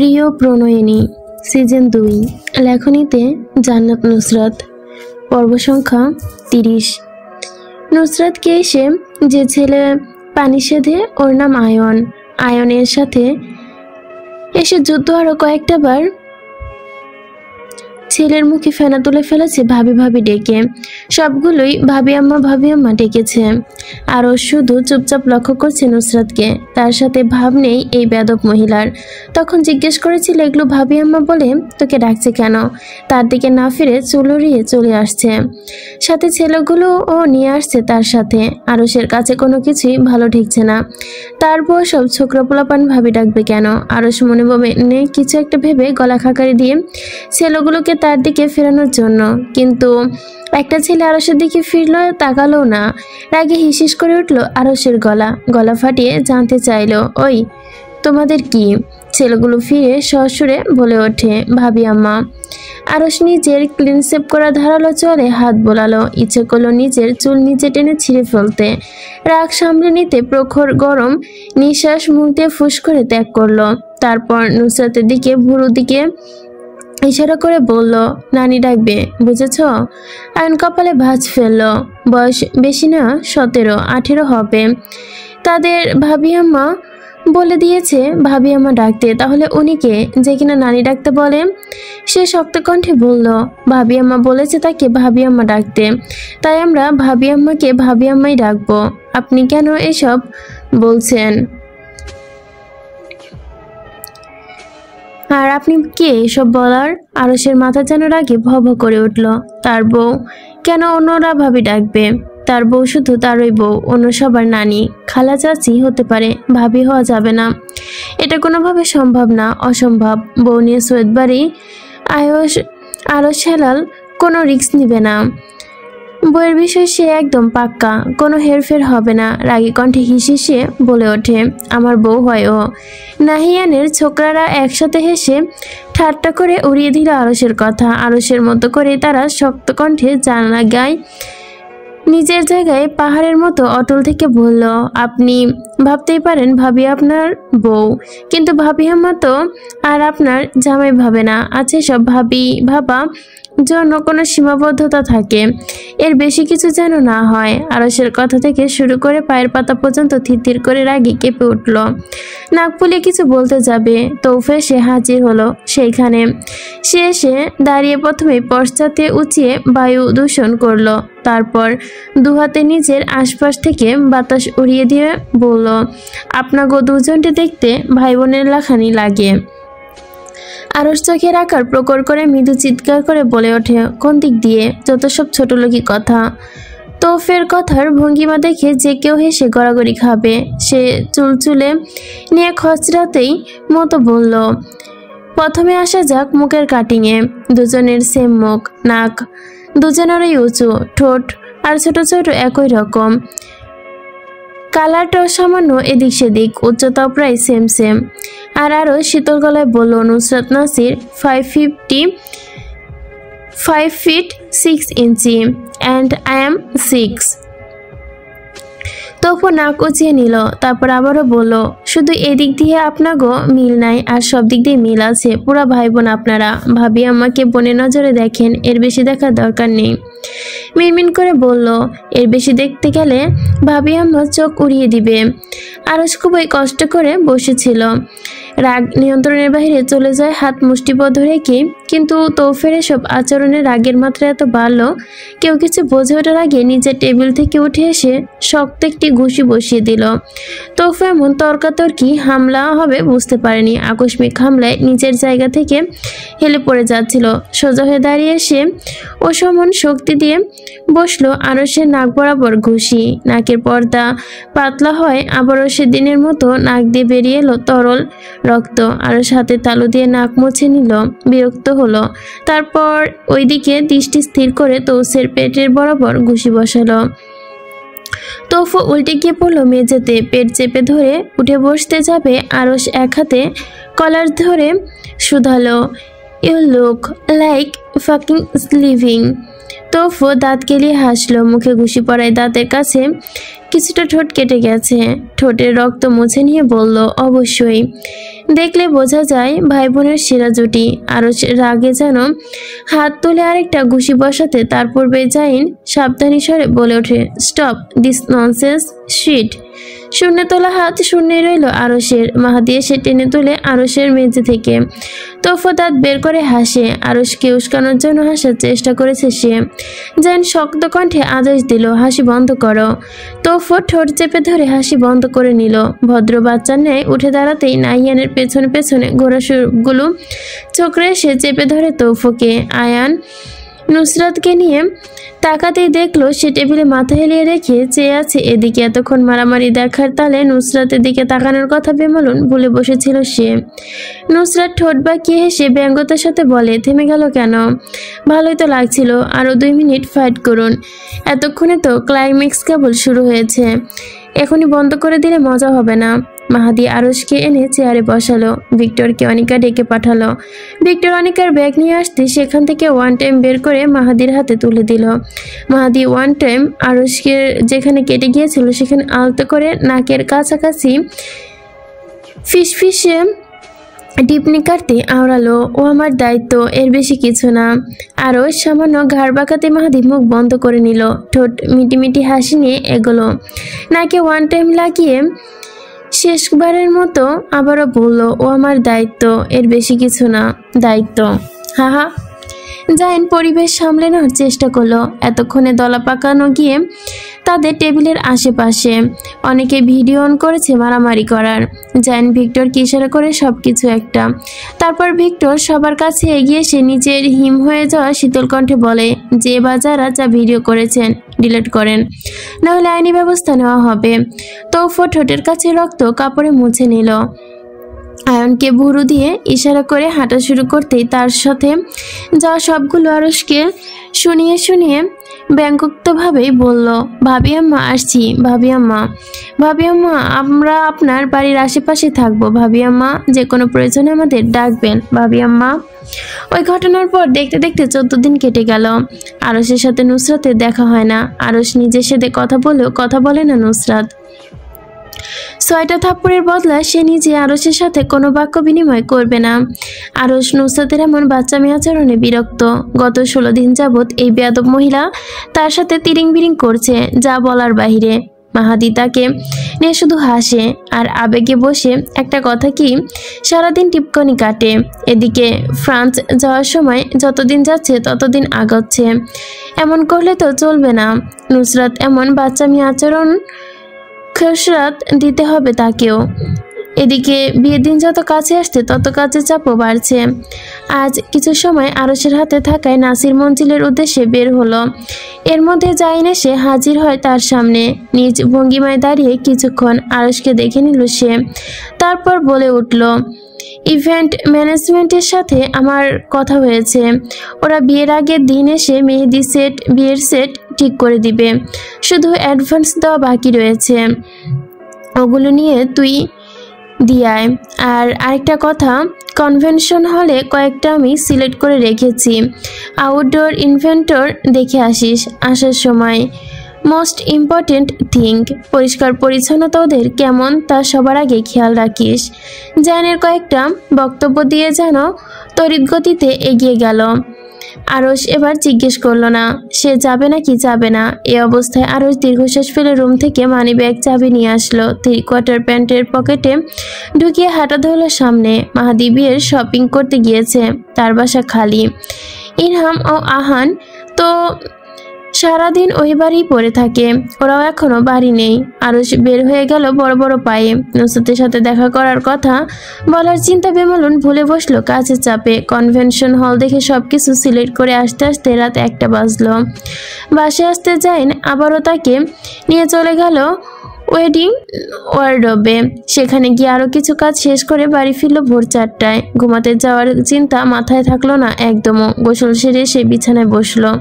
প্রিয় প্রণয়িনী সিজন 2 লেখনীতে জান্নাত নুসরাত পর্ব সংখ্যা 30। নুসরাতকে এসে যে ছেলে পানি সেধে ওর নাম আয়ন। আয়নের সাথে এসে যুদ্ধ আরো কয়েকটা বার ছেলের মুখে ফেনা তুলে ফেলেছে ভাবি ভাবি ডেকে। সবগুলোই ভাবি আম্মা ডেকেছে। আরও শুধু চুপচাপ লক্ষ্য করছে নুসরাতকে। তার সাথে ভাব নেই এই বেয়াদব মহিলার। তখন জিজ্ঞেস করেছিল এগুলো ভাবি আম্মা বলে তোকে ডাকছে কেন? তার দিকে না ফিরে চুলড়িয়ে চলে আসছে। সাথে ছেলেগুলোও নিয়ে আসছে তার সাথে। আরশের কাছে কোনো কিছুই ভালো ঠেকছে না। তার বউ সব ছোকরা পোলাপান ভাবি ডাকবে কেন? আরশ মনে মনে কিছু একটা ভেবে গলা খাকারি দিয়ে ছেলেগুলোকে তার দিকে ফেরানোর জন্য, কিন্তু একটা ছেলে আরশের দিকে ফিরল, তাকালো না। রাগে হিসিস করে উঠল আরশের গলা ফাটিয়ে জানতে চাইল ওই তোমাদের কি? ছেলেগুলো ফিরে সসুরে বলে ওঠে ভাবি আম্মা। আরশ নিজের ক্লিন সেভ করা ধারালো চলে হাত বোলালো। ইচ্ছে করলো নিজের চুল নিচে টেনে ছিঁড়ে ফেলতে। রাগ সামলে নিতে প্রখর গরম নিঃশ্বাস মুখ দিয়ে ফুস করে ত্যাগ করলো। তারপর নুসরাতের দিকে ভুরুর দিকে ইশারা করে বলল নানি ডাকবে, বুঝেছ? আয়ন কপালে ভাঁজ ফেলল। বয়স বেশি না, 17-18 হবে। তাদের ভাবি আম্মা বলে দিয়েছে ভাবি আম্মা ডাকতে, তাহলে উনিকে যে কিনা নানি ডাকতে বলে? সে শক্ত কণ্ঠে বলল ভাবি আম্মা বলেছে তাকে ভাবি আম্মা ডাকতে, তাই আমরা ভাবি আম্মাকে ভাবি আম্মাই ডাকবো। আপনি কেন এসব বলছেন? আর আপনি কে এসব বলার? আরশের মাথা যেন রাগে ভব করে উঠল। তার বউ কেন অন্যরা ভাবি ডাকবে? তার বউ শুধু তারই বউ, অন্য সবার নানি খালা চাচি হতে পারে, ভাবি হওয়া যাবে না। এটা কোনোভাবে সম্ভব না, অসম্ভব। বউ নিয়ে সৈয়দ বাড়ি আরশ হেলাল কোনো রিস্ক নিবে না। বইয়ের বিষয় সে একদম পাক্কা, কোনো হেরফের হবে না। রাগী কণ্ঠে হিসিয়ে বলে ওঠে আমার বউ হয় ও। নাহিয়ানের ছোকরারা একসাথে হেসে ঠাট্টা করে উড়িয়ে দিল আরশের কথা। আরশের মতো করে তারা শক্ত কণ্ঠে জানালা গায় নিজের জায়গায় পাহাড়ের মতো অটল থেকে বলল আপনি ভাবতেই পারেন ভাবি আপনার বউ, কিন্তু ভাবি আম্মা তো আর আপনার জামাই ভাবে না। আছে সব ভাবি ভাবা জন্য কোনো সীমাবদ্ধতা থাকে, এর বেশি কিছু যেন না হয়। আরশের কথা থেকে শুরু করে পায়ের পাতা পর্যন্ত থিরথির করে রাগি কেঁপে উঠল। নাক ফুলিয়ে কিছু বলতে যাবে, তৌফে সে হাজির হলো সেইখানে। সে এসে দাঁড়িয়ে প্রথমে পশ্চাতে উঁচিয়ে বায়ু দূষণ করলো, তারপর দুহাতে নিজের আশপাশ থেকে বাতাস উড়িয়ে দিয়ে বলল আপনাগো দুজনকে দেখতে ভাই বোনের লাখানি লাগে। আরশ চোখের আকার প্রকট করে মৃদু চিৎকার করে বলে ওঠে কোন দিক দিয়ে? যত সব ছোট লোকি কথা। তৌফের কথার ভঙ্গিমা দেখে যে কেউ হেসে গড়াগড়ি খাবে। সে চুলচুলে নিয়ে খচরাতেই মতো বলল প্রথমে আসা যাক মুখের কাটিংয়ে। দুজনের সেম মুখ, নাক দুজনেরই উঁচু, ঠোঁট আর ছোট ছোট একই রকম। কালারটাও সামান্য এদিক সেদিক, উচ্চতাও প্রায় সেম। আর আরও শীতল গলায় বলল Nusrat Nasir 5 feet 6 inches and I am 6। তবু নাক উঁচিয়ে নিল, তারপর আবারও বলল শুধু এদিক দিয়ে আপনাগো মিল নাই, আর সব দিক দিয়ে মিল আছে। পুরা ভাই বোন আপনারা। ভাবি আমাকে বোনের নজরে দেখেন, এর বেশি দেখার দরকার নেই। মিনমিন করে বলল এর বেশি দেখতে গেলে ভাবি আম্মা চোখ উড়িয়ে দিবে। আরশ খুবই কষ্ট করে বসেছিল। রাগ নিয়ন্ত্রণের বাইরে চলে যায় হাত মুষ্টিবদ্ধ রেখে, কিন্তু তৌফের এসব আচরণে রাগের মাত্রা এত বাড়ল কেউ কিছু বোঝে ওঠার আগে নিজের টেবিল থেকে উঠে এসে শক্ত একটি ঘুষি বসিয়ে দিল। তৌফে এমন তর্কাতর্কি হামলা হবে বুঝতে পারেনি। আকস্মিক হামলায় নিজের জায়গা থেকে হেলে পড়ে যাচ্ছিল। সোজা হয়ে দাঁড়িয়ে এসে ও সমান শক্তি দিয়ে বসলো আরশের নাক বরাবর ঘুষি। নাকের পর্দা পাতলা হয়, আবারও সেদিনের মতো নাক দিয়ে বেরিয়ে এলো তরল রক্ত। আরশ হাতে তালু দিয়ে নাক মুছে নিল, বিরক্ত হলো। তারপর ওইদিকে দৃষ্টি স্থির করে তৌসের পেটের বরাবর ঘুষি বসালো। তৌফ উল্টে গিয়ে পড়লো মেঝেতে, পেট চেপে ধরে উঠে বসতে যাবে। আরশ এক হাতে কলার ধরে শুধালো ইউ লুক লাইক ফাকিং স্লিভিং। তোফো দাঁত কেলিয়ে হাসলো, মুখে ঘুষি পড়ায় দাঁতের কাছে কিছুটা ঠোঁট কেটে গেছে। ঠোঁটের রক্ত মুছে নিয়ে বলল, অবশ্যই, দেখলে বোঝা যায় ভাই বোনের সেরা জুটি। আরও রাগে যেন হাত তুলে আরেকটা ঘুষি বসাতে তার পূর্বে জাইন সাবধানী স্বরে বলে ওঠে, স্টপ দিস ননসেন্স শিট। শূন্যে তোলা হাত শূন্যে রইল আরসের। মাহাদি এসে টেনে তুলে আরসের মেঝে থেকে। তোফো দাঁত বের করে হাসে। আরসকে উস্কানোর জন্য হাসার চেষ্টা করেছে সে। জাইন শক্ত কণ্ঠে আদেশ দিল, হাসি বন্ধ করো। তোফো ঠোঁট চেপে ধরে হাসি বন্ধ করে নিল। ভদ্র বাচ্চার ন্যায় উঠে দাঁড়াতেই নাইয়ানের পেছনে পেছনে ঘোড়াগুলো চোখরে এসে চেপে ধরে তোফোকে। আয়ান নুসরাতকে নিয়ে তাকাতেই দেখলো সে টেবিলে মাথা হেলিয়ে রেখে চেয়ে আছে এদিকে। এতক্ষণ মারামারি দেখার তালে নুসরাতের দিকে তাকানোর কথা বেমালুন ভুলে বসেছিল সে। নুসরাত ঠোঁট বাঁকিয়ে হেসে ব্যঙ্গতার সাথে বলে, থেমে গেল কেন? ভালোই তো লাগছিল, আরও 2 মিনিট ফাইট করুন। এতক্ষণে তো ক্লাইম্যাক্স কেবল শুরু হয়েছে, এখনই বন্ধ করে দিলে মজা হবে না। মাহাদি আরসকে এনে চেয়ারে বসালো। ভিক্টরকে অনিকা ডেকে পাঠালো। ভিক্টর অনিকার ব্যাগ নিয়ে আসতে সেখান থেকে ওয়ান টাইম বের করে মাহাদির হাতে তুলে দিল। মাহাদি ওয়ান টাইম আরসকে যেখানে কেটে গিয়েছিল সেখানে আলতো করে নাকের কাছাকাছি ফিসফিসে টিপনি কাটতে আওড়ালো, ও আমার দায়িত্ব, এর বেশি কিছু না। আরও সামান্য ঘাড় বাঁকাতে মাহাদি মুখ বন্ধ করে নিল। ঠোঁট মিটিমিটি হাসি নিয়ে এগোলো। নাকে ওয়ান টাইম লাগিয়ে শেষবারের মতো আবারও বলল, ও আমার দায়িত্ব, এর বেশি কিছু না। দায়িত্ব? হাহা। জাইন পরিবেশ সামলে নেওয়ার চেষ্টা করলো। এতক্ষণে দলা পাকানো গিয়ে তাদের টেবিলের আশেপাশে অনেকে ভিডিও অন করেছে মারামারি করার। জাইন ভিক্টরকে ইশারা করে সবকিছু একটা। তারপর ভিক্টর সবার কাছে এগিয়ে এসে নিজের হিম হয়ে যাওয়া শীতল কণ্ঠে বলে, যে বা যারা যা ভিডিও করেছেন ডিলিট করেন, নাহলে আইনি ব্যবস্থা নেওয়া হবে। তোফো ঠোঁটের কাছে রক্ত কাপড়ে মুছে নিল। আয়নকে ভুরু দিয়ে ইশারা করে হাঁটা শুরু করতেই তার সাথে যাওয়া সবগুলো আরসকে শুনিয়ে শুনিয়ে ব্যঙ্গোক্তভাবেই বলল, ভাবি আম্মা আসছি, ভাবি আম্মা, ভাবি আম্মা আমরা আপনার বাড়ির আশেপাশে থাকবো, ভাবি আম্মা যে কোনো প্রয়োজনে আমাদের ডাকবেন, ভাবি আম্মা। ওই ঘটনার পর দেখতে দেখতে 14 দিন কেটে গেল। আরসের সাথে নুসরাতের দেখা হয় না। আরস নিজের সাথে কথা বলেও কথা বলে না নুসরাত। 6টা থাপ্পড়ের বদলা সে নিজে আরসের সাথে কোনো বাক্য বিনিময় করবে না। আরস নুসরাতের এমন বাচ্চামি আচরণে বিরক্ত। গত 16 দিন যাবৎ এই বেয়াদব মহিলা তার সাথে তিরিং বিরিং করছে, যা বলার বাহিরে। মাহাদি তাকে নিয়ে শুধু হাসে আর আবেগে বসে একটা কথা কি সারাদিন টিপকনি কাটে। এদিকে ফ্রান্স যাওয়ার সময় যতদিন যাচ্ছে ততদিন আগাচ্ছে। এমন করলে তো চলবে না। নুসরাত এমন বাচ্চামি আচরণ খেসরাত দিতে হবে তাকেও। এদিকে বিয়ের দিন যত কাছে আসছে তত কাজের চাপও বাড়ছে। আজ কিছু সময় আরসের হাতে থাকায় নাসির মঞ্জিলের উদ্দেশ্যে বের হলো। এর মধ্যে জাইন এসে হাজির হয় তার সামনে। নিজ ভঙ্গিমায় দাঁড়িয়ে কিছুক্ষণ আরসকে দেখে নিল সে। তারপর বলে উঠল, ইভেন্ট ম্যানেজমেন্টের সাথে আমার কথা হয়েছে। ওরা বিয়ের আগের দিন এসে মেহেদি সেট, বিয়ের সেট ঠিক করে দিবে। শুধু অ্যাডভান্স দেওয়া বাকি রয়েছে, ওগুলো নিয়ে তুই দিয়ায়। আর আরেকটা কথা, কনভেনশন হলে কয়েকটা আমি সিলেক্ট করে রেখেছি। আউটডোর ইনভেন্টর দেখে আসিস আসার সময়। মোস্ট ইম্পর্টেন্ট থিং, পরিষ্কার পরিচ্ছন্নতা ওদের কেমন তা সবার আগে খেয়াল রাখিস। জাইনের কয়েকটা বক্তব্য দিয়ে যেন তড়িৎ গতিতে এগিয়ে গেল। আরস এবার জিজ্ঞেস করলো না সে যাবে নাকি যাবে না। এ অবস্থায় আরস দীর্ঘশ্বাস ফেলে রুম থেকে মানি ব্যাগ চাবি নিয়ে আসলো। 3/4 প্যান্টের পকেটে ঢুকিয়ে হাঁটা ধরলো সামনে। মাহাদি বিয়ের শপিং করতে গিয়েছে, তার বাসা খালি। ইরহাম ও আহান তো সারাদিন ওই বাড়ি পড়ে থাকে, ওরাও এখনো বাড়ি নেই। আরস বের হয়ে গেল বড় বড় পায়ে। নুসরাতের সাথে দেখা করার কথা বলার চিন্তা বেমালুন ভুলে বসলো কাজের চাপে। কনভেনশন হল দেখে সবকিছু সিলেক্ট করে আসতে আসতে রাত 1টা বাজলো। বাসে আসতে যাইন আবারও তাকে নিয়ে চলে গেল ওয়েডিং ওয়ার্ডরোবে। সেখানে গিয়ে আরও কিছু কাজ শেষ করে বাড়ি ফিরল ভোর 4টায়। ঘুমাতে যাওয়ার চিন্তা মাথায় থাকলো না একদমও। গোসল সেরে সে বিছানায় বসলো।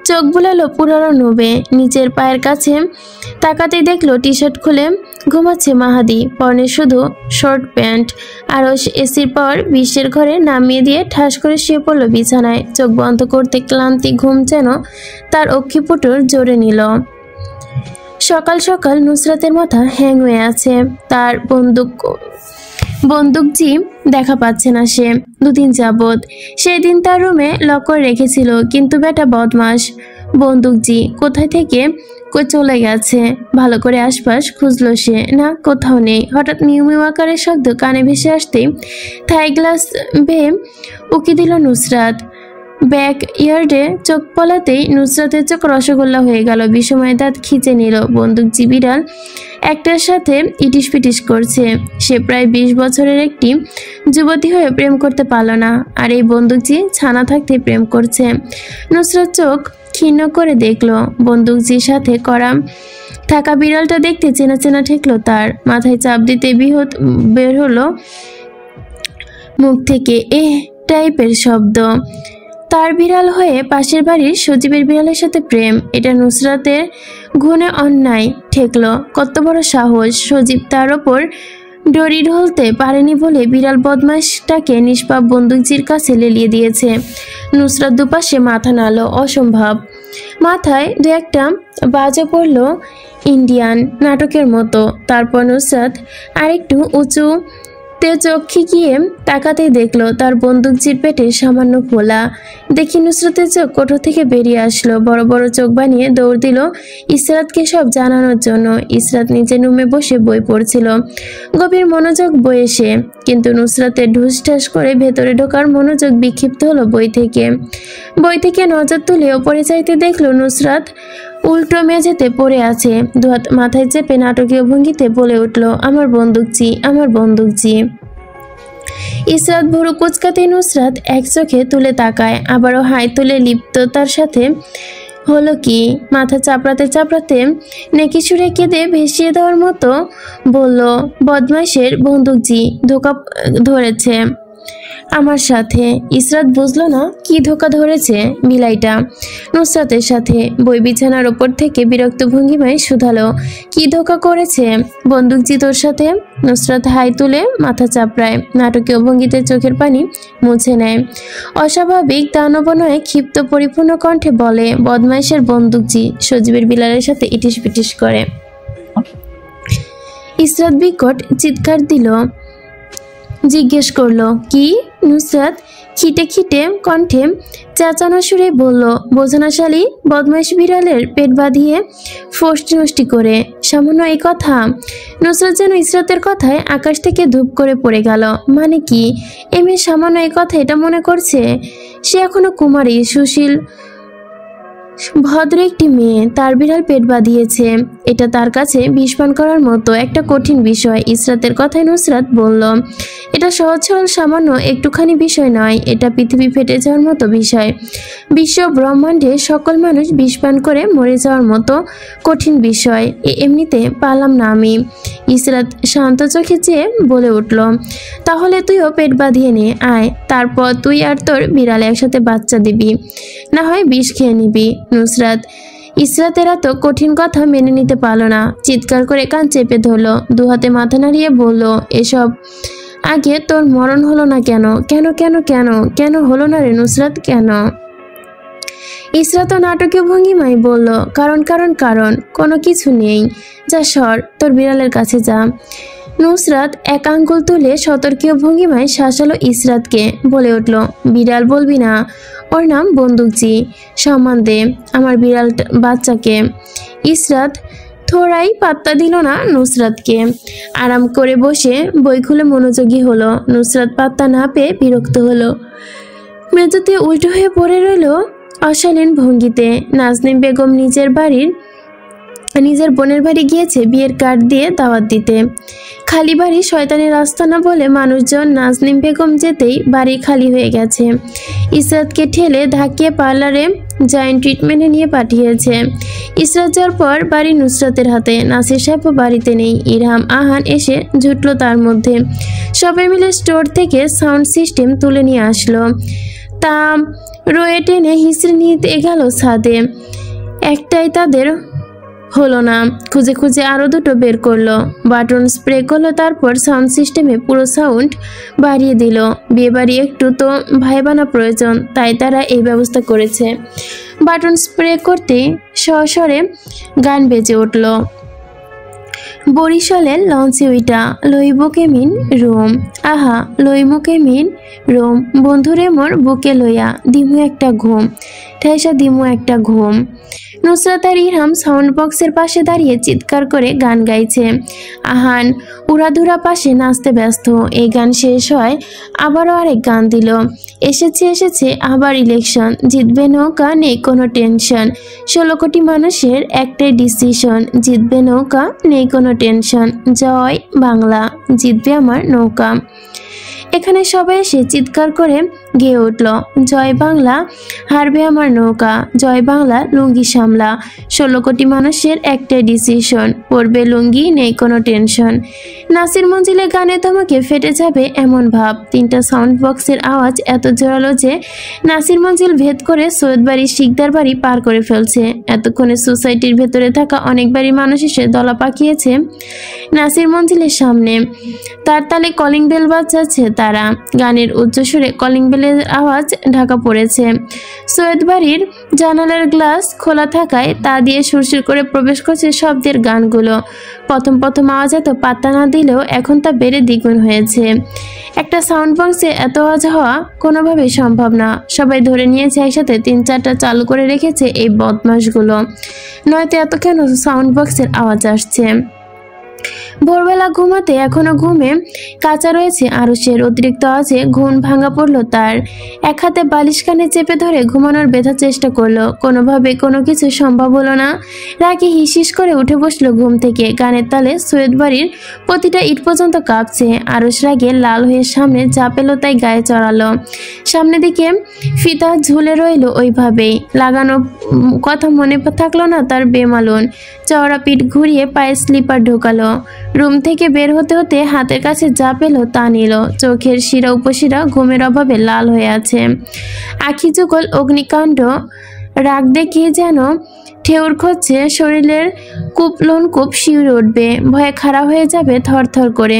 চোখ বুলালো পুরানো নবে। নিচের পায়ের কাছে তাকাতেই দেখলো টি শার্ট খুলে ঘুমাচ্ছে মাহাদি, পরনে শুধু শর্ট প্যান্ট। আরশ এসির পর বিশ্বের ঘরে নামিয়ে দিয়ে ঠাস করে শুয়ে পড়লো বিছানায়। চোখ বন্ধ করতে ক্লান্তি ঘুম যেন তার অক্ষিপুটুর জোরে নিল। সকাল সকাল নুসরাতের মাথা হ্যাং হয়ে আছে। তার বন্দুকজি দেখা পাচ্ছে না সে দুদিন যাবৎ। সেই দিন তার রুমে লক করে রেখেছিল, কিন্তু বেটা বদমাস বন্দুকজি কোথায় থেকে চলে গেছে। ভালো করে আশপাশ খুঁজলো সে, না কোথাও নেই। হঠাৎ মিউ মিউ আকারের শব্দ কানে ভেসে আসতেই থাই গ্লাস বেয়ে উকি দিল নুসরাত। ব্যাক ইয়ার্ডে চোখ পলাতেই নুসরাতের চোখ রসগোল্লা হয়ে গেল। বিষময় দাঁত খিচে নিল। বন্দুকজি বিড়াল একটার সাথে ইটিস পিটিস করছে। সে প্রায় 20 বছরের একটি যুবতী হয়ে প্রেম করতে পারল না, আর এই বন্দুকজি ছানা থাকতে প্রেম করছে। নুসরাত চোখ ক্ষীণ করে দেখলো। বন্দুকজির সাথে করা থাকা বিড়ালটা দেখতে চেনা চেনা ঠেকলো তার। মাথায় চাপ দিতে বের হলো মুখ থেকে টাইপের শব্দ। তার বিড়াল হয়ে পাশের বাড়ির সজীবের বিড়ালের সাথে প্রেম, এটা নুসরাতের ঘুণে অন্যায় ঠেকলো। কত বড় সাহস! সজীব তার ওপর ডরি ঢলতে পারেনি বলে বিড়াল বদমাশটাকে নিষ্পাপ বন্দুকজির কাছে লেলিয়ে দিয়েছে। নুসরাত দুপাশে মাথা নাড়ল। অসম্ভব। মাথায় দু একটা বাজে পড়ল ইন্ডিয়ান নাটকের মতো। তারপর নুসরাত আরেকটু উঁচু চোখ খিকিয়ে তাকাতেই দেখলো তার বন্দুকজির পেটে সামান্য ফোলা। দেখি নুসরাতের চোখ কোঠর থেকে বেরিয়ে আসলো। বড় বড় চোখ বানিয়ে দৌড় দিল ইসরাতকে সব জানানোর জন্য। ইসরাত নিচে রুমে বসে বই পড়ছিল। গভীর মনোযোগ বইয়ে সে, কিন্তু নুসরাতের ঢুস ঢাস করে ভেতরে ঢোকার মনোযোগ বিক্ষিপ্ত হলো বই থেকে নজর তুলে ওপরে চাইতে দেখলো নুসরাত উল্টো মেঝেতে পড়ে আছে। দুহাত মাথায় চেপে নাটকীয় ভঙ্গিতে বলে উঠল, আমার বন্দুকজি, আমার বন্দুকজি। ইসরাত ভুরু কুচকাতে নুসরাত এক চোখে তুলে তাকায়, আবারও হাই তুলে লিপ্ততার সাথে হলো কি মাথা চাপড়াতে নেকি সুরে কেঁদে ভেসিয়ে দেওয়ার মতো বলল, বদমাইশের বন্দুকজি ধোকা ধরেছে আমার সাথে। ইসরাত বুঝলো না কি ধোকা ধরেছে বিলাইটা নুসরাতের সাথে। বই বিছানার ওপর থেকে বিরক্ত ভঙ্গিমায় শুধালো, কি ধোকা করেছে বন্দুকজি তোর সাথে? নুসরাত হাই তুলে মাথা চাপড়ায়, নাটকীয় ভঙ্গিতে চোখের পানি মুছে নেয়। অস্বাভাবিক দানবনয়ে ক্ষিপ্ত পরিপূর্ণ কণ্ঠে বলে, বদমাইশের বন্দুকজি সজীবের বিলালের সাথে ইটিস পিটিস করে। ইসরাত বিকট চিৎকার দিল। জিজ্ঞেস করলো, কি? নুসরাত খিটে কণ্ঠে চেঁচানো সুরে বলল, বোঝনাশালী বদমাইশ বিড়ালের পেট বাঁধিয়ে ফষ্টি নষ্টি করে। সামান্য এই কথা? নুসরাত যেন ইসরাতের কথায় আকাশ থেকে ধূপ করে পড়ে গেল। মানে কি এ মেয়ে সামান্য এই কথা এটা মনে করছে? সে এখনো কুমারী, সুশীল ভদ্র একটি মেয়ে। তার বিড়াল পেট বাঁধিয়েছে, এটা তার কাছে বিষ পান করার মতো একটা কঠিন বিষয়। ইসরাতের কথায় নুসরাত বলল, এটা সহজ সরল সামান্য একটুখানি বিষয় নয়, এটা পৃথিবী ফেটে যাওয়ার মতো বিষয়। বিশ্ব ব্রহ্মাণ্ডে সকল মানুষ বিষ পান করে মরে যাওয়ার মতো কঠিন বিষয়। এমনিতে পারলাম না আমি। ইসরাত শান্ত চোখে চেয়ে বলে উঠল, তাহলে তুইও পেট বাঁধিয়ে নে, আয়। তারপর তুই আর তোর বিড়াল একসাথে বাচ্চা দিবি, না হয় বিষ খেয়ে নিবি। নুসরাত ইসরাতের এত কঠিন কথা মেনে নিতে পারল না। চিৎকার করে কান চেপে ধরল, দুহাতে মাথা নাড়িয়ে বলল, এসব আগে তোর মরণ হলো না কেন? কেন কেন কেন কেন হলো না রে নুসরাত, কেন? ইসরাত নাটকীয় ভঙ্গিমায় বলল, কারণ কারণ কারণ কোনো কিছু নেই। যা সর, তোর বিড়ালের কাছে যা। নুসরাত এক আঙ্গুল তুলে সতর্কীয় ভঙ্গিমায় শাসালো ইসরাতকে। বলে উঠল, বিড়াল বলবি না, ওর নাম বন্দুকজি। সম্মান দে আমার বিড়াল বাচ্চাকে। ইসরাত থোড়াই পাত্তা দিল না নুসরাতকে। আরাম করে বসে বই খুলে মনোযোগী হলো। নুসরাত পাত্তা না পেয়ে বিরক্ত হলো। মেঝেতে উল্টো হয়ে পড়ে রইল অশালীন ভঙ্গিতে। নাজনীন বেগম নিজের বোনের বাড়ি গিয়েছে বিয়ের কার্ড দিয়ে দাওয়াত দিতে। খালি বাড়ি শয়তানের আস্তানা বলে মানুষজন নাজনীন বেগম যেতেই বাড়ি খালি হয়ে গেছে। ইসরাতকে ঠেলে ধাক্কিয়ে পার্লারে জয়েন্ট ট্রিটমেন্টে নিয়ে পাঠিয়েছে। ইসরাত যাওয়ার পর বাড়ি নুসরাতের হাতে। নাসির সাহেবও বাড়িতে নেই। ইরহাম আহান এসে জুটলো তার মধ্যে। সবাই মিলে স্টোর থেকে সাউন্ড সিস্টেম তুলে নিয়ে আসলো। তা রয়ে টেনে হিসড়ে নিতে গেল ছাদে। একটাই তাদের হলো না, খুঁজে খুঁজে আরো দুটো বের করলো, বাটন স্প্রে করলো, তারপর সাউন্ড সিস্টেমে পুরো সাউন্ড বাড়িয়ে দিল। বিয়ে বাড়ি একটু তো ভাইবানা প্রয়োজন, তাই তারা এই ব্যবস্থা করেছে। বাটন স্প্রে করতে সশরে গান বেজে উঠল। বরিশালের লঞ্চে ওইটা লইবকে মিন রোম, আহা লইমুকে মিন রোম, বন্ধুরে মোর বুকে লইয়া দিমু একটা ঘুম, ঠেসা দিমু একটা ঘুম। নুসরাত আর ইরহাম সাউন্ড বক্সের পাশে দাঁড়িয়ে চিৎকার করে গান গাইছে। আহান উড়াধুরা পাশে নাচতে ব্যস্ত। এই গান শেষ হয়, আবারও আরেক গান দিল। এসেছে আবার ইলেকশন, জিতবে নৌকা নেই কোনো টেনশন, 16 কোটি মানুষের একটাই ডিসিশন, জিতবে নৌকা নেই কোনো টেনশন, জয় বাংলা, জিতবে আমার নৌকা। এখানে সবাই এসে চিৎকার করে গেয়ে উঠল, জয় বাংলা, হারবে আমার নৌকা, জয় বাংলা, লুঙ্গি সামলা, 16 কোটি মানুষের একটাই ডিসিশন, পড়বে লুঙ্গি নেই কোনো টেনশন। নাসির মঞ্জিলের গানে তোমাকে ফেটে যাবে এমন ভাব। 3টা সাউন্ড বক্সের আওয়াজ এত জোরালো যে নাসির মঞ্জিল ভেদ করে সৈয়দ বাড়ি শিকদার বাড়ি পার করে ফেলছে। এতক্ষণে সোসাইটির ভেতরে থাকা অনেক বাড়ি মানুষ এসে দলা পাকিয়েছে নাসির মঞ্জিলের সামনে। তার তালে কলিং বেল বাজাচ্ছে তারা। গানের উচ্চস্বরে কলিং বেলের আওয়াজ ঢাকা পড়েছে। সৈয়দ বাড়ির জানালার গ্লাস খোলা থাকায় তা দিয়ে সুরসুর করে প্রবেশ করছে শব্দের গানগুলো। প্রথম আওয়াজ এত পাত্তা না দিলেও এখন তা বেড়ে দ্বিগুণ হয়েছে। একটা সাউন্ড বক্সে এত আওয়াজ হওয়া কোনোভাবেই সম্ভব না। সবাই ধরে নিয়েছে একসাথে 3-4টা চালু করে রেখেছে এই বদমাশগুলো, নয়তো এত কেন সাউন্ড বক্সের আওয়াজ আসছে। ভোরবেলা ঘুমাতে এখনো ঘুমে কাঁচা রয়েছে আরুষের। অতিরিক্ত আওয়াজে ঘুম ভাঙা পড়লো তার। এক হাতে বালিশ কানে চেপে ধরে ঘুমানোর ব্যথার চেষ্টা করলো, কোনোভাবে কোনো কিছু সম্ভব হলো না। রাগে হিসিস করে উঠে বসলো ঘুম থেকে। গানের তালে সৈয়দ বাড়ির প্রতিটা ইট পর্যন্ত কাঁপছে। আরুষ রাগে লাল হয়ে সামনে যা পেল তাই গায়ে চড়ালো। সামনে দিকে ফিতা ঝুলে রইল ওইভাবেই, লাগানো কথা মনে থাকলো না তার বেমালুন। চওড়া পিঠ ঘুরিয়ে পায়ে স্লিপার ঢোকালো। রুম থেকে বের হতে হতে হাতের কাছে যা পেল তা নিল। চোখের শিরা উপশিরা ঘুমের অভাবে লাল হয়ে আছে। আখি যুগল অগ্নিকাণ্ড, রাগ দেখে যেন ঠেউর খচ্ছে শরীরের কূপ শিউরে উঠবে, ভয়ে খাড়া হয়ে যাবে থরথর করে।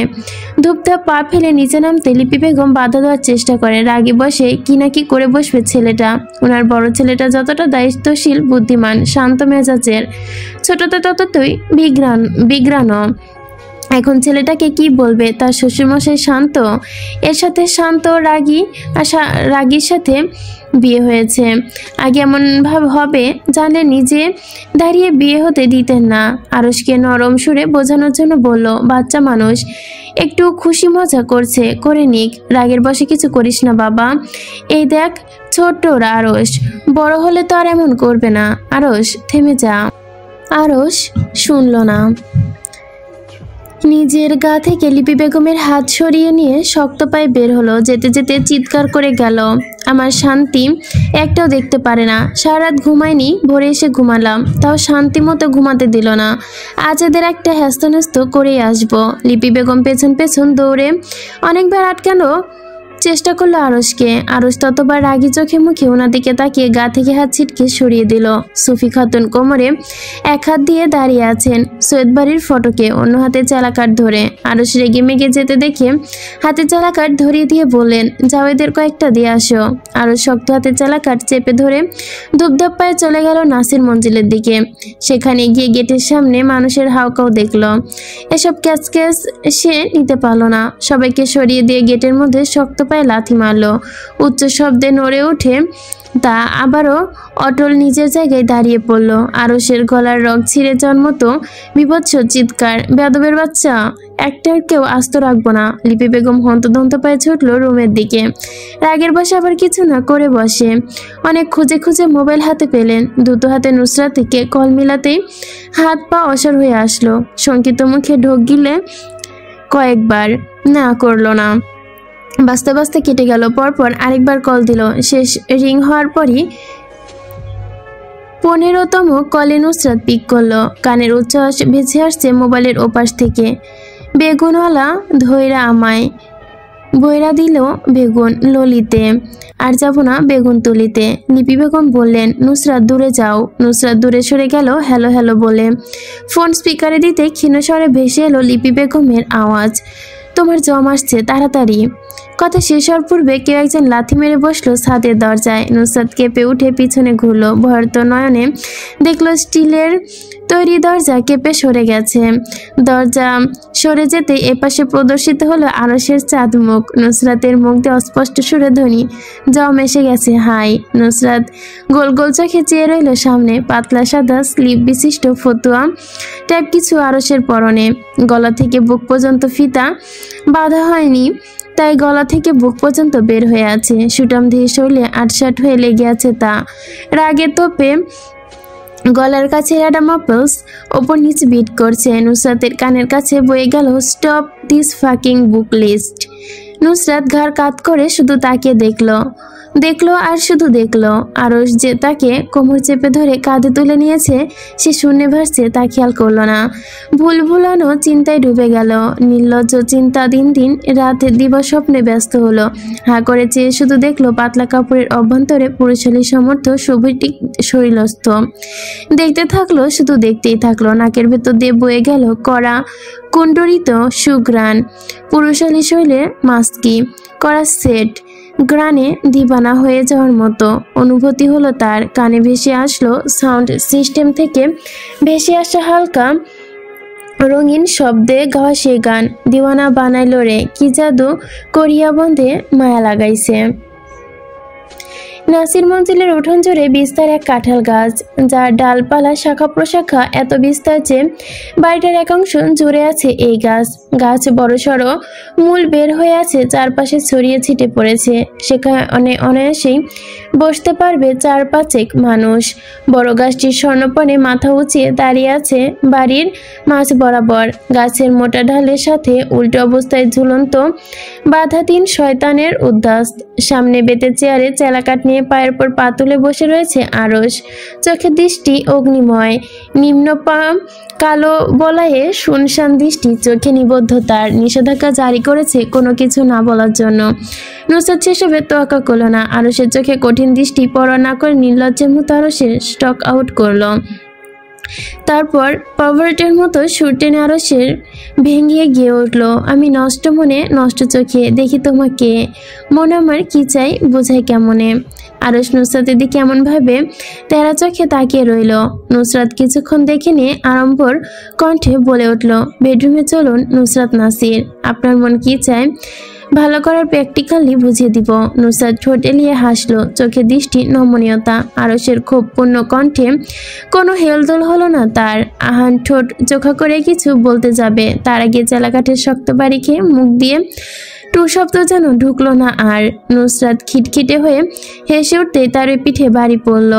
ধূপধাপ পা ফেলে নিচে নামতে লিপি বেগম বাধা দেওয়ার চেষ্টা করে। রাগে বসে কি না কি করে বসবে ছেলেটা। ওনার বড় ছেলেটা যতটা দায়িত্বশীল, বুদ্ধিমান, শান্ত মেজাজের, ছোটটা ততই বিগ্রান। এখন ছেলেটাকে কি বলবে? তার শ্বশুরমশাই শান্ত, এর সাথে শান্ত রাগীর সাথে বিয়ে হয়েছে। আগে এমন ভাব হবে জানলে নিজে দাঁড়িয়ে বিয়ে হতে দিতেন না। আরুষকে নরম সুরে বোঝানোর জন্য বলল, বাচ্চা মানুষ, একটু খুশি মজা করছে, করে নিক, রাগের বসে কিছু করিস না বাবা। এই দেখ ছোট্ট আরুষ, বড় হলে তো আর এমন করবে না। আরুষ থেমে যা। আরুষ শুনল না। নিজের গা থেকে লিপি বেগমের হাত সরিয়ে নিয়ে শক্ত পায়ে বের হলো। যেতে যেতে চিৎকার করে গেল, আমার শান্তি একটাও দেখতে পারে না। সারা রাত ঘুমায়নি, ভোরে এসে ঘুমালাম, তাও শান্তি মতো ঘুমাতে দিল না। আজ এদের একটা হ্যাস্তন্যস্ত করেই আসবো। লিপি বেগম পেছন দৌড়ে অনেকবার আটকানো চেষ্টা করলো আরুষকে। আরুষ ততবার রাগি চোখে মুখে ওনার দিকে তাকিয়ে গা থেকে হাত ছিটকে সরিয়ে দিল। সুফি খাতুন কোমরে এক হাত দিয়ে দাঁড়িয়ে আছেন সৈয়দ বাড়ির ফটকে, অন্য হাতে চালাকাঠ ধরে। আরুষ রেগে মেগে যেতে দেখে হাতে চালাকাঠ ধরিয়ে দিয়ে বললেন, যাও এদের কয়েকটা দিয়ে আসো। আরুষ শক্ত হাতে চালাকাঠ চেপে ধরে ধূপধাপ পায়ে চলে গেল নাসির মঞ্জিলের দিকে। সেখানে গিয়ে গেটের সামনে মানুষের হাউকাও দেখলো। এসব ক্যাচ সে নিতে পারলো না। সবাইকে সরিয়ে দিয়ে গেটের মধ্যে শক্ত পায়ে লাথি মারলো। উচ্চ শব্দে নড়ে উঠে তা আবারও অটল নিজের জায়গায় দাঁড়িয়ে পড়ল। আরুষের গলার রগ ছিঁড়ে যাওয়ার মতো বিভৎস চিৎকার, বেয়াদবের বাচ্চা, একটার কেউ আস্ত রাখবো না। লিপি বেগম হন্তদন্ত পায়ে ছুটল রুমের দিকে। রাগের বসে আবার কিছু না করে বসে। অনেক খুঁজে মোবাইল হাতে পেলেন। দুটো হাতে নুসরাত থেকে কল মিলাতেই হাত পা অসার হয়ে আসলো। শঙ্কিত মুখে ঢোক গিলে কয়েকবার, না করলো না। বাঁচতে কেটে গেল। পরপর আরেকবার কল দিল। শেষ রিং হওয়ার পরই 15তম কলে নুসরাত পিক করলো। কানের উচ্ছ্বাস ভেসে আসছে মোবাইলের ওপাশ থেকে, বেগুনওয়ালা ধৈরা আমায়, বইরা দিল বেগুন ললিতে, আর যাব না বেগুন তুলিতে। লিপি বেগম বললেন, নুসরাত দূরে যাও। নুসরাত দূরে সরে গেল হ্যালো হ্যালো বলে। ফোন স্পিকারে দিতে ক্ষীণ স্বরে ভেসে এলো লিপি বেগমের আওয়াজ, তোমার জম আসছে, তাড়াতাড়ি। কথা শেষ হওয়ার পূর্বে কেউ একজন লাথি মেরে বসলো ছাদের দরজায়। নুসরাত কেঁপে উঠে পিছনে ঘুরলো, ভয়ত নয়নে দেখলো স্টিলের তৈরি দরজা কেঁপে সরে গেছে। দরজা সরে যেতে এপাশে প্রদর্শিত হলো আরশের চাঁদ মুখ। নুসরাতের মুখ দিয়ে অস্পষ্ট সুরে ধ্বনি, জম এসে গেছে হাই। নুসরাত গোল গোল চোখে চেয়ে রইল সামনে। পাতলা সাদা স্লিপ বিশিষ্ট ফতুয়া টাইপ কিছু আরশের পরনে, গলা থেকে বুক পর্যন্ত ফিতা বাঁধা হয়নি, তাই গলা থেকে বুক পর্যন্ত বের হয়ে আছে। সুটাম দিয়ে শরীরে আটসাট হয়ে লেগে আছে তা। রাগে তোপে গলার কাছে রাডা মাপলস ওপর নিচে বিট করছে। নুসরাতের কানের কাছে বয়ে গেল, stop this fucking book list. Nusrat ঘাড় কাত করে শুধু তাকিয়ে দেখলো আর শুধু দেখলো। আরশ যে তাকে কোমর চেপে ধরে কাঁধে তুলে নিয়েছে, সে শূন্যে ভাসছে তা খেয়াল করলো না। ভুল ভুলানো চিন্তায় ডুবে গেল। নির্লজ্জ চিন্তা দিন দিন রাতে দিবা স্বপ্নে ব্যস্ত হলো। হা করে চেয়ে শুধু দেখলো পাতলা কাপড়ের অভ্যন্তরে পুরুষালী সমর্থ সবুজটি শরীরস্থ। দেখতে থাকলো, শুধু দেখতেই থাকলো। নাকের ভেতর দিয়ে বয়ে গেল কড়া কুণ্ডরিত সুঘ্রাণ। পুরুষালী শৈলে মাস্কি করা সেট গ্রানে দিবানা হয়ে যাওয়ার মতো অনুভূতি হলো তার। কানে ভেসে আসলো সাউন্ড সিস্টেম থেকে ভেসে আসা হালকা রঙিন শব্দে গাওয়া সে গান, দিওয়ানা বানাইলো রে, কি জাদু করিয়া বন্ধে মায়া লাগাইছে। নাসির মঞ্জিলের উঠোন জুড়ে বিস্তার এক কাঁঠাল গাছ, যার ডালপালা শাখা প্রশাখা এত বিস্তার যে বাড়িটার একাংশ জুড়ে আছে এই গাছ বড়সড় মূল বের হয়ে আছে, চারপাশে ছড়িয়ে ছিটে পড়েছে। সেখানে অনায়াসেই বসতে পারবে 4-5 মানুষ। বড় গাছটির স্বর্ণপণে মাথা উঁচিয়ে দাঁড়িয়ে আছে বাড়ির মাঝ বরাবর। গাছের মোটা ঢালের সাথে উল্টো অবস্থায় ঝুলন্ত বাধা 3 শয়তানের উদ্যাস। সামনে বেতে চেয়ারে চেলাকাট নিয়ে পায়ের পর পা তুলে বসে রয়েছে আরশ। চোখের দৃষ্টি অগ্নিময়, নিম্ন পা কালো বলায়ে শুনশান দৃষ্টি, চোখে নিবদ্ধতার নিষেধাজ্ঞা জারি করেছে কোনো কিছু না বলার জন্য। নুসরাত সেসবে তোয়াক্কা করলো না। আরশের চোখে কঠিন দৃষ্টি পরোয়া না করে নির্লজ্জের মতো আরশের স্টক আউট করলো। তারপর পাভার্টের মতো সুর টেনে আরশের ভেঙিয়ে গিয়ে উঠল, আমি নষ্ট মনে নষ্ট চোখে দেখি তোমাকে, মনে আমার কি চাই বোঝাই কেমনে। আরশ নুসরাতের দিকে এমন ভাবে তেরা চোখে তাকিয়ে রইল। নুসরাত কিছুক্ষণ দেখে নিয়ে আড়ম্বর কণ্ঠে বলে উঠল, বেডরুমে চলুন নুসরাত নাসির, আপনার মন কি চায় ভালো করার প্র্যাকটিক্যালি বুঝিয়ে দিব। নুসরাত ঠোঁট এলিয়ে হাসলো, চোখে দৃষ্টি নমনীয়তা। আরশের খুব পূর্ণ কণ্ঠে কোনো হেলদোল হলো না তার। আহান ঠোঁট চোখা করে কিছু বলতে যাবে, তার আগে চেলাকাঠের শক্ত বাড়ি খেয়ে মুখ দিয়ে টু শব্দ যেন ঢুকলো না আর। নুসরাত খিটখিটে হয়ে হেসে উঠতেই তার ওই পিঠে বাড়ি পড়ল।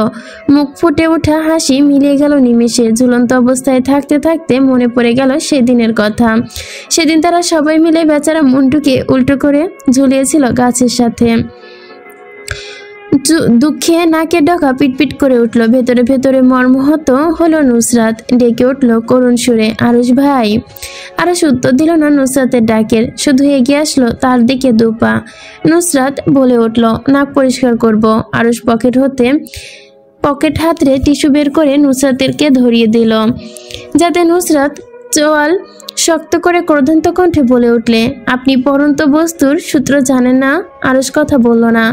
মুখ ফুটে ওঠা হাসি মিলিয়ে গেল নিমেষে। ঝুলন্ত অবস্থায় থাকতে থাকতে মনে পড়ে গেল সেদিনের কথা। সেদিন তারা সবাই মিলে বেচারা মুন্টুকে উল্টো করে ঝুলিয়েছিল গাছের সাথে। দুঃখে নাকের ডগা পিটপিট করে উঠল। ভেতরে ভেতরে মর্মাহত হলো নুসরাত। ডেকে উঠল করুণ সুরে, আরশ ভাই। আরশ উত্তর দিল না নুসরাতের ডাকের, শুধু এগিয়ে আসলো তার দিকে 2 পা। নুসরাত বলে উঠল, নাক পরিষ্কার করব। আরশ পকেট হাতরে টিস্যু বের করে নুসরাতেরকে ধরিয়ে দিল, যাতে নুসরাত চোয়াল শক্ত করে ক্রোধান্ত কণ্ঠে বলে উঠলে, আপনি পরন্ত বস্তুর সূত্র জানেন না। আরশ কথা বলল না।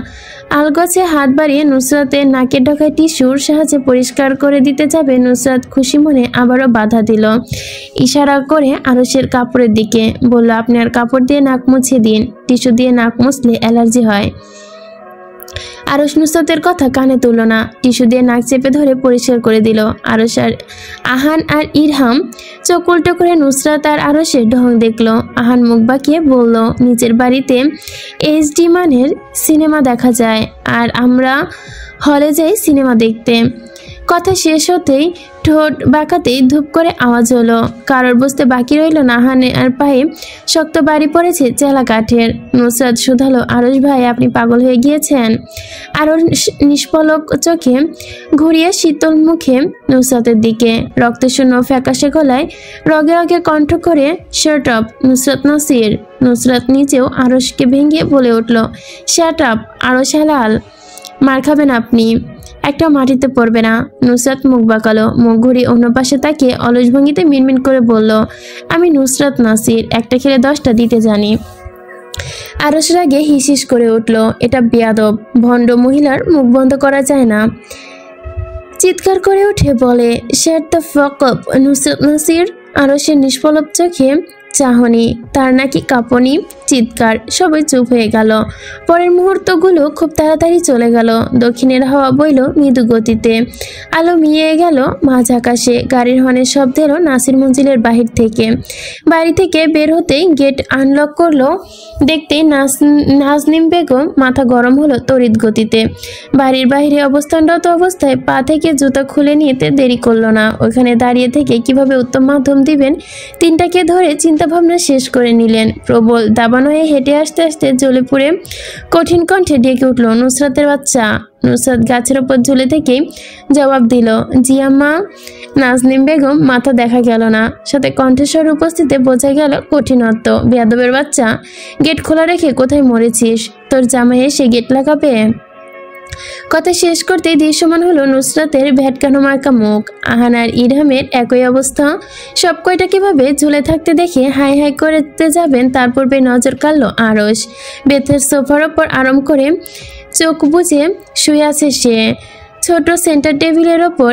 আলগোছে হাত বাড়িয়ে নুসরাতের নাকের ডগায় টিস্যুর সাহায্যে পরিষ্কার করে দিতে যাবে। নুসরাত খুশি মনে আবারও বাধা দিল, ইশারা করে আরশের কাপড়ের দিকে বলল, আপনি আর কাপড় দিয়ে নাক মুছিয়ে দিন, টিস্যু দিয়ে নাক মুছলে অ্যালার্জি হয়। আরশ নুসরাতের কথা কানে তুলল না, টিস্যু দিয়ে নাক চেপে ধরে পরিষ্কার করে দিল। আরশ আর আহান আর ইরহাম চোখ উল্টো করে নুসরাত আর আরশের ঢং দেখলো। আহান মুখ বাঁকিয়ে বলল, নিচের বাড়িতে HD মানের সিনেমা দেখা যায়, আর আমরা হলে যাই সিনেমা দেখতে। কথা শেষ হতেই ঠোঁট বাঁকাতেই ধূপ করে আওয়াজ হলো। কারোর বুঝতে বাকি রইল না হানের পায়ে শক্ত বাড়ি পড়েছে চেলা কাঠের। নুসরাত শুধালো, আরশ ভাই আপনি পাগল হয়ে গিয়েছেন? আরশ নিষ্পলক চোখে ঘুরিয়ে শীতল মুখে নুসরাতের দিকে রক্তশূন্য ফ্যাকাশে গলায় রগে রগে কণ্ঠ করে, শাট আপ নুসরাত নাসির। নুসরাত নিজেও আরশকে ভেঙে বলে উঠল, শাট আপ আরশ হালাল, মার খাবেন আপনি, একটা মাটিতে পড়বে না। নুসরাত মুখ বাঁকালো, মুখ ঘুরিয়ে অন্য পাশে তাকিয়ে অলস ভঙ্গিতে মিনমিন করে বলল, আমি নুসরাত নাসির, একটা খেলে 10টা দিতে জানি। আরশ রাগে হিসিস করে উঠল, এটা বেয়াদব, ভণ্ড মহিলার মুখ বন্ধ করা যায় না। চিৎকার করে উঠে বলে, শাট the fuck up Nusrat Nasir. আরশের নিষ্পলক চোখে চাহনি, তার নাকি কাঁপনি, চিৎকার, সবাই চুপ হয়ে গেল। পরের মুহূর্তগুলো খুব তাড়াতাড়ি চলে গেল। দক্ষিণের হাওয়া বইল মৃদু গতিতে, আলো মিয়ে গেল মাঝ আকাশে। গাড়ির হর্নের শব্দ এলো নাসির মঞ্জিলের বাহির থেকে। বাড়ি থেকে বের হতেই গেট আনলক করলো। দেখতে নাজনিম বেগম মাথা গরম হলো তড়িৎ গতিতে। বাড়ির বাইরে অবস্থানরত অবস্থায় পা থেকে জুতা খুলে নিতে দেরি করলো না। ওখানে দাঁড়িয়ে থেকে কিভাবে উত্তম মাধ্যম দিবেন তিনটাকে ধরে চিন্তা ভাবনা শেষ করে নিলেন। প্রবল দাবানো হয়ে হেঁটে আসতে আসতে জ্বলে পুড়ে কঠিন কণ্ঠে ডেকে উঠল, নুসরাতের বাচ্চা। নুসরাত গাছের ওপর ঝুলে থেকেই জবাব দিল, জি আম্মা। নাজনিম বেগম মাথা দেখা গেল না, সাথে কণ্ঠস্বর উপস্থিতে বোঝা গেল কঠিনত্ব। বেয়াদবের বাচ্চা, গেট খোলা রেখে কোথায় মরেছিস? তোর জামাই এসে গেট লাগাবে? কথা শেষ করতেই দৃশ্যমান হলো নুসরাতের ভ্যাটকানো মার্কা মুখ। আহান আর ইরহামের একই অবস্থা। সব কয়টা কিভাবে ঝুলে থাকতে দেখে হাই হাই করতে যাবেন তার পূর্বে নজর কাড়ল আরশ। বেতের সোফার ওপর আরাম করে চোখ বুজে শুয়ে আছে সে। ছোট সেন্টার টেবিলের ওপর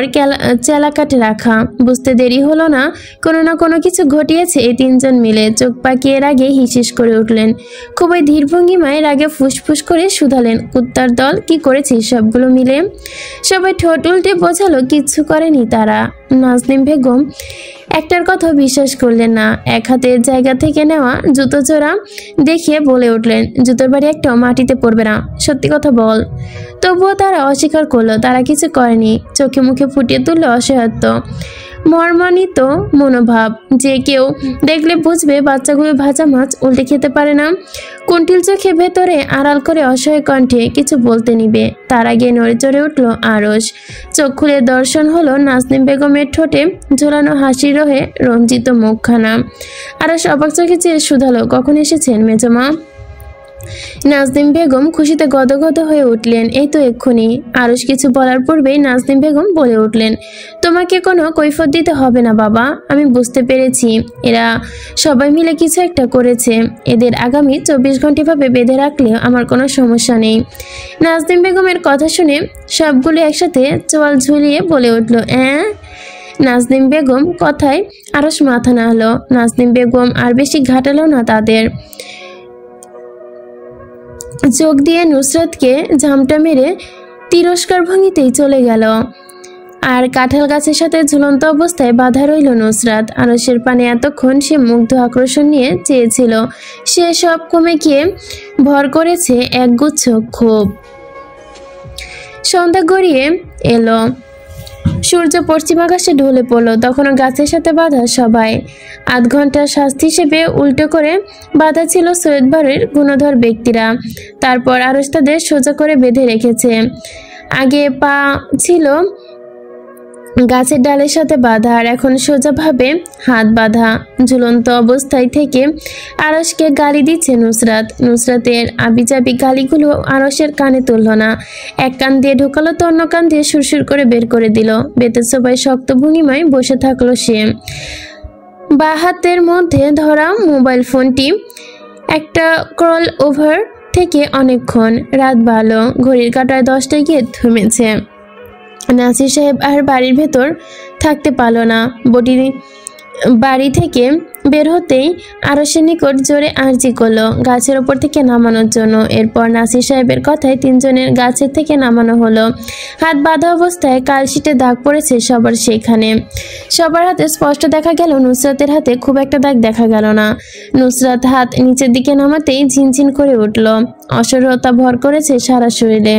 চেলা কাটে রাখা। বুঝতে দেরি হলো না, কোনো না কোনো কিছু ঘটিয়েছে এই তিনজন মিলে। চোখ পাকিয়ে রাগে হিসিস করে উঠলেন। খুবই ধীর ভঙ্গিমায় রাগে ফুসফুস করে শুধালেন, কুত্তার দল, কি করেছিস সবগুলো মিলে? সবাই ঠোঁট উল্টে বোঝালো কিচ্ছু করেনি তারা। নাজনিম বেগম একটার কথা বিশ্বাস করলেন না। এক হাতের জায়গা থেকে নেওয়া জুতো জোড়া দেখিয়ে বলে উঠলেন, জুতোর বাড়ি একটাও মাটিতে পড়বে না, সত্যি কথা বল। তবুও তারা অস্বীকার করলো তারা কিছু করেনি। চোখে মুখে ফুটিয়ে তুললো অসহায়ত্ব, মর্মান্বিত মনোভাব। যে কেউ দেখলে বুঝবে বাচ্চাগুলো ভাজা মাছ উল্টে খেতে পারে না। কুণ্ঠিল চোখে ভেতরে আড়াল করে অসহায় কণ্ঠে কিছু বলতে নিবে, তার আগে নড়ে চড়ে উঠল আরশ। চোখ খুলে দর্শন হলো নাজনিম বেগমের ঠোঁটে ঝোলানো হাসির রহে রঞ্জিত মুখখানা। আরশ অবাক চোখে চেয়ে শুধালো, কখন এসেছেন মেজমা? নাজনিম বেগম খুশিতে গদগদ হয়ে উঠলেন, এই তো এক্ষুনি। আরশ কিছু বলার পূর্বেই নাজনিম বেগম বলে উঠলেন, তোমাকে কোনো কৈফিয়ত দিতে হবে না বাবা, আমি বুঝতে পেরেছি এরা সবাই মিলে কিছু একটা করেছে। এদের আগামী 24 ঘন্টাভাবে বেঁধে রাখলে আমার কোনো সমস্যা নেই। নাজনিম বেগমের কথা শুনে সবগুলো একসাথে চোয়াল ঝুলিয়ে বলে উঠল, নাজনিম বেগম কথায় আরশ মাথা নাড়ল। নাজনিম বেগম আর বেশি ঘাটালো না তাদের। চোখ দিয়ে নুসরাতকে ঝামটা মেরে তিরস্কার ভঙ্গিতেই চলে গেল। আর কাঁঠাল গাছের সাথে ঝুলন্ত অবস্থায় বাধা রইল নুসরাত। আরশের পানে এতক্ষণ সে মুগ্ধ আকর্ষণ নিয়ে চেয়েছিল, সে সব কমে গিয়ে ভর করেছে একগুচ্ছ ক্ষোভ। সন্ধ্যা গড়িয়ে এলো, সূর্য পশ্চিম আকাশে ঢলে পড়লো। তখনও গাছের সাথে বাঁধা সবাই। আধ ঘন্টার শাস্তি হিসেবে উল্টো করে বাঁধা ছিল সৈয়দ বাড়ির গুণধর ব্যক্তিরা। তারপর আরশ তাদের সোজা করে বেঁধে রেখেছে। আগে পা ছিল গাছের ডালের সাথে বাঁধা, আর এখন সোজাভাবে হাত বাঁধা। ঝুলন্ত অবস্থায় থেকে আরশকে গালি দিচ্ছে নুসরাত। নুসরাতের আবিজাবি গালিগুলো আরশের কানে তুলল না। এক কান দিয়ে ঢোকালো তো অন্য কান দিয়ে সুরসুর করে বের করে দিল। বেতের সোফায় শক্ত ভঙ্গিমায় বসে থাকলো সে। বা হাতের মধ্যে ধরা মোবাইল ফোনটি একটা কল ওভার থেকে অনেকক্ষণ। রাত ভালো, ঘড়ির কাঁটায় 10টায় গিয়ে থেমেছে। নাসির সাহেব আর বাড়ির ভেতর থাকতে পারল না। বাড়ি থেকে বের হতেই আরশের নিকট জোরে আর্জি করলো গাছের ওপর থেকে নামানোর জন্য। এরপর নাসির সাহেবের কথায় তিনজনের গাছের থেকে নামানো হলো। হাত বাঁধা অবস্থায় কালশিটে দাগ পড়েছে সবার সেখানে। সবার হাতে স্পষ্ট দেখা গেল, নুসরাতের হাতে খুব একটা দাগ দেখা গেল না। নুসরাত হাত নিচের দিকে নামাতেই ঝিনঝিন করে উঠল। অসহ্যতা ভর করেছে সারা শরীরে।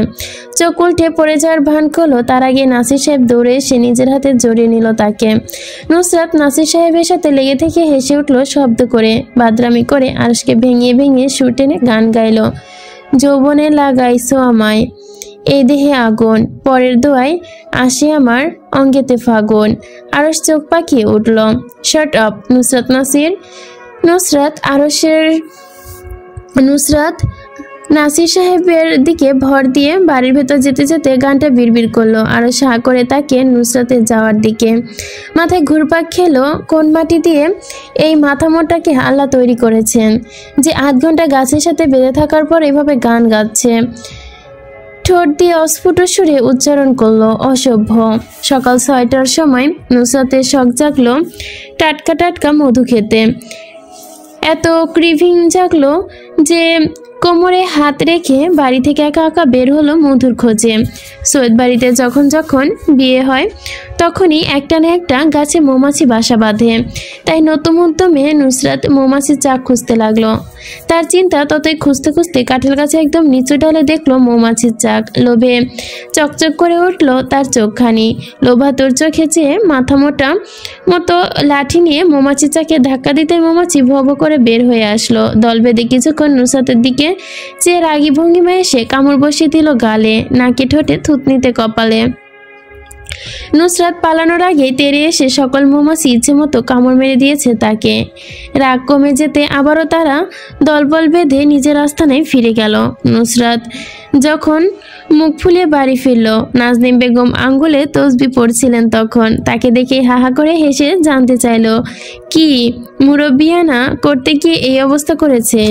চোখ উল্টে পড়ে যাওয়ার ভান করলো, তার আগে নাসির সাহেব দৌড়ে এসে নিজের হাতে জড়িয়ে নিল তাকে। নুসরাত নাসির সাহেবের সাথে লেগে থেকে হেসে উঠল শব্দ করে, বাদরামি করে আরশকে ভেঙিয়ে ভেঙিয়ে সুর টেনে গান গাইল। যৌবনে লাগাইছো আমায়, এই দেহে আগুন, পরের দোয়ায় আসে আমার অঙ্গেতে ফাগুন। আরশ চোখ পাকিয়ে উঠল। Shut up Nusrat Nasir. নুসরাত নাসির সাহেবের দিকে ভর দিয়ে বাড়ির ভেতর যেতে যেতে গানটা বিড়বিড় করলো। আরো সাহা করে তাকে নুসরাতের যাওয়ার দিকে। মাথায় ঘুরপাক খেলো, কোন মাটি দিয়ে এই মাথা মোটাকে আল্লাহ তৈরি করেছেন যে 8 ঘন্টা গাছের সাথে বেঁধে থাকার পর এভাবে গান গাচ্ছে। ঠোঁট দিয়ে অস্ফুট সুরে উচ্চারণ করলো, অসভ্য। সকাল 6টার সময় নুসরাতের শখ জাগলো টাটকা টাটকা মধু খেতে। এত ক্রিভিং জাগলো যে কোমরে হাত রেখে বাড়ি থেকে একা একা বের হলো মধুর খোঁজে। সৈয়দ বাড়িতে যখন যখন বিয়ে হয় তখনই একটা না একটা গাছে মৌমাছি বাসা বাঁধে। তাই নতুন উদ্যমে নুসরাত মৌমাছির চাক খুঁজতে লাগলো। তার চিন্তা ততই খুঁজতে খুঁজতে কাঁঠাল গাছে একদম নিচু ডালে দেখলো মৌমাছির চাক। লোভে চকচক করে উঠল তার চোখখানি। লোভাতুর চোখে চেয়ে মাথা মোটা মতো লাঠি নিয়ে মৌমাছির চাকে ধাক্কা দিতে মৌমাছি ভব করে বের হয়ে আসলো। দল বেঁধে কিছুক্ষণ নুসরাতের দিকে চেয়ে রাগী ভঙ্গিমায় এসে কামড় বসিয়ে দিল গালে, নাকে, ঠোঁটে, থুতনিতে, কপালে। নুসরাত পালানোর আগে তেড়ে এসে সকল মৌমাছি ইচ্ছে মতো কামড় মেরে দিয়েছে তাকে। রাগ কমে যেতে আবারও তারা দলবল বেঁধে নিজের আস্তানায় ফিরে গেল। নুসরাত যখন মুখ ফুলিয়ে বাড়ি ফিরল, নাজনীন বেগম আঙ্গুলে তসবি পড়ছিলেন তখন। তাকে দেখে হাহা করে হেসে জানতে চাইল, কি মুরব্বিয়ানা করতে গিয়ে এই অবস্থা করেছে?